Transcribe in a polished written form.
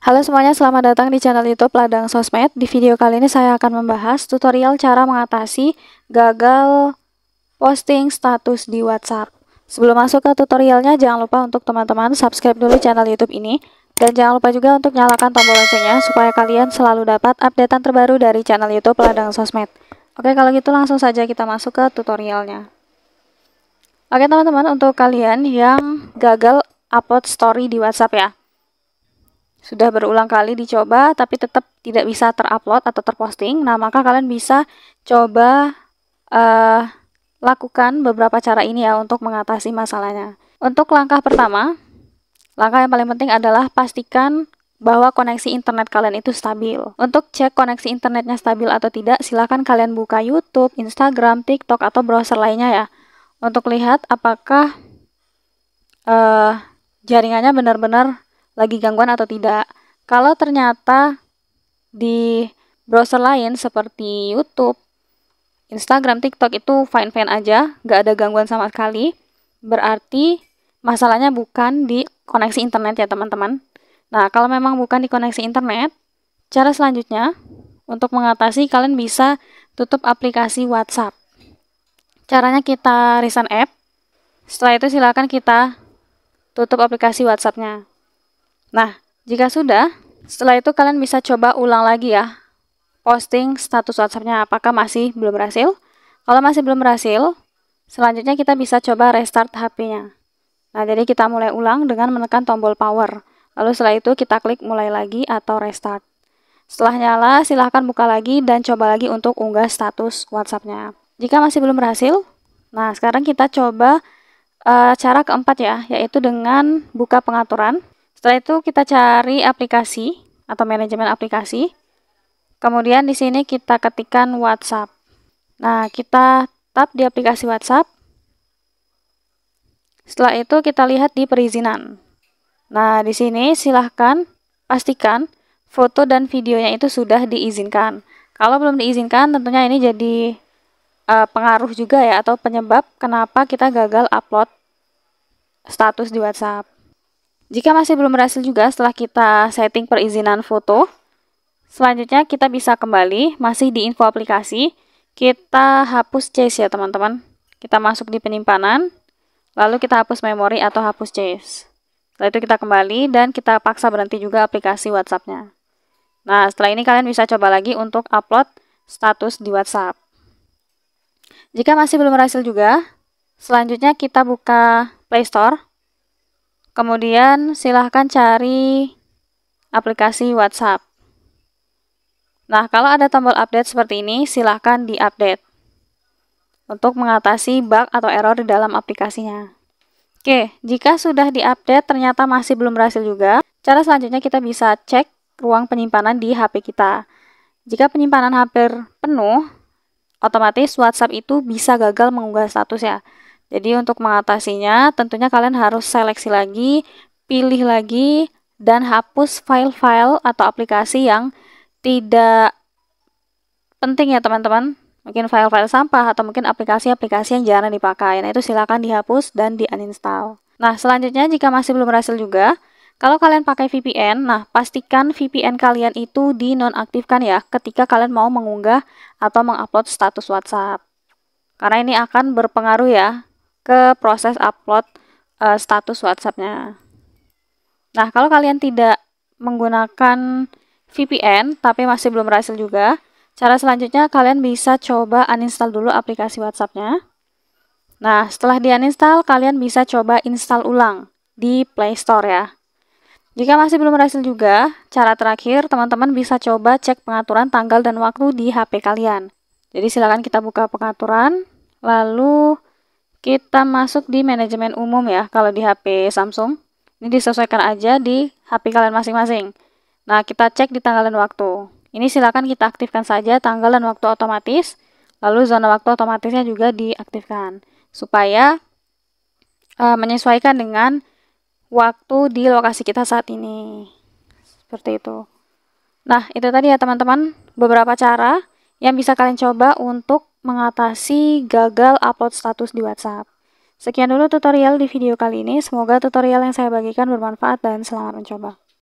Halo semuanya, selamat datang di channel YouTube Ladang Sosmed. Di video kali ini saya akan membahas tutorial cara mengatasi gagal posting status di WhatsApp. Sebelum masuk ke tutorialnya, jangan lupa untuk teman-teman subscribe dulu channel YouTube ini. Dan jangan lupa juga untuk nyalakan tombol loncengnya supaya kalian selalu dapat updatean terbaru dari channel YouTube Ladang Sosmed. Oke, kalau gitu langsung saja kita masuk ke tutorialnya. Oke teman-teman, untuk kalian yang gagal upload story di WhatsApp ya, sudah berulang kali dicoba tapi tetap tidak bisa terupload atau terposting, nah maka kalian bisa coba lakukan beberapa cara ini ya untuk mengatasi masalahnya. Untuk langkah pertama, langkah yang paling penting adalah pastikan bahwa koneksi internet kalian itu stabil. Untuk cek koneksi internetnya stabil atau tidak, silahkan kalian buka YouTube, Instagram, TikTok, atau browser lainnya ya, untuk lihat apakah jaringannya benar-benar lagi gangguan atau tidak. Kalau ternyata di browser lain seperti YouTube, Instagram, TikTok itu fine-fine aja, nggak ada gangguan sama sekali, berarti masalahnya bukan di koneksi internet ya teman-teman. Nah, kalau memang bukan di koneksi internet, cara selanjutnya untuk mengatasi, kalian bisa tutup aplikasi WhatsApp. Caranya kita resign app. Setelah itu silakan kita tutup aplikasi WhatsApp-nya. Nah, jika sudah, setelah itu kalian bisa coba ulang lagi ya posting status WhatsApp-nya, apakah masih belum berhasil. Kalau masih belum berhasil, selanjutnya kita bisa coba restart HP-nya. Nah, jadi kita mulai ulang dengan menekan tombol power. Lalu setelah itu kita klik mulai lagi atau restart. Setelah nyala, silahkan buka lagi dan coba lagi untuk unggah status WhatsApp-nya. Jika masih belum berhasil, nah sekarang kita coba cara keempat ya, yaitu dengan buka pengaturan. Setelah itu kita cari aplikasi atau manajemen aplikasi. Kemudian di sini kita ketikkan WhatsApp. Nah, kita tap di aplikasi WhatsApp. Setelah itu kita lihat di perizinan. Nah, di sini silahkan pastikan foto dan videonya itu sudah diizinkan. Kalau belum diizinkan, tentunya ini jadi pengaruh juga ya, atau penyebab kenapa kita gagal upload status di WhatsApp. Jika masih belum berhasil juga setelah kita setting perizinan foto, selanjutnya kita bisa kembali, masih di info aplikasi, kita hapus cache ya teman-teman. Kita masuk di penyimpanan, lalu kita hapus memori atau hapus cache. Setelah itu kita kembali dan kita paksa berhenti juga aplikasi WhatsApp-nya. Nah, setelah ini kalian bisa coba lagi untuk upload status di WhatsApp. Jika masih belum berhasil juga, selanjutnya kita buka Play Store. Kemudian silahkan cari aplikasi WhatsApp. Nah, kalau ada tombol update seperti ini, silahkan di-update untuk mengatasi bug atau error di dalam aplikasinya. Oke, jika sudah di-update ternyata masih belum berhasil juga, cara selanjutnya kita bisa cek ruang penyimpanan di HP kita. Jika penyimpanan hampir penuh, otomatis WhatsApp itu bisa gagal mengunggah status ya. Jadi untuk mengatasinya, tentunya kalian harus seleksi lagi, pilih lagi, dan hapus file-file atau aplikasi yang tidak penting ya teman-teman. Mungkin file-file sampah atau mungkin aplikasi-aplikasi yang jarang dipakai. Nah, itu silakan dihapus dan di-uninstall. Nah, selanjutnya jika masih belum berhasil juga, kalau kalian pakai VPN, nah pastikan VPN kalian itu dinonaktifkan ya ketika kalian mau mengunggah atau mengupload status WhatsApp. Karena ini akan berpengaruh ya ke proses upload status WhatsApp-nya. Nah, kalau kalian tidak menggunakan VPN tapi masih belum berhasil juga, cara selanjutnya kalian bisa coba uninstall dulu aplikasi WhatsApp-nya. Nah, setelah di-uninstall, kalian bisa coba install ulang di Play Store ya. Jika masih belum berhasil juga, cara terakhir teman-teman bisa coba cek pengaturan tanggal dan waktu di HP kalian. Jadi silakan kita buka pengaturan, lalu kita masuk di manajemen umum ya kalau di HP Samsung. Ini disesuaikan aja di HP kalian masing-masing. Nah, kita cek di tanggal dan waktu. Ini silakan kita aktifkan saja tanggal dan waktu otomatis, lalu zona waktu otomatisnya juga diaktifkan supaya menyesuaikan dengan waktu di lokasi kita saat ini. Seperti itu. Nah, itu tadi ya teman-teman, beberapa cara yang bisa kalian coba untuk mengatasi gagal upload status di WhatsApp. Sekian dulu tutorial di video kali ini. Semoga tutorial yang saya bagikan bermanfaat dan selamat mencoba.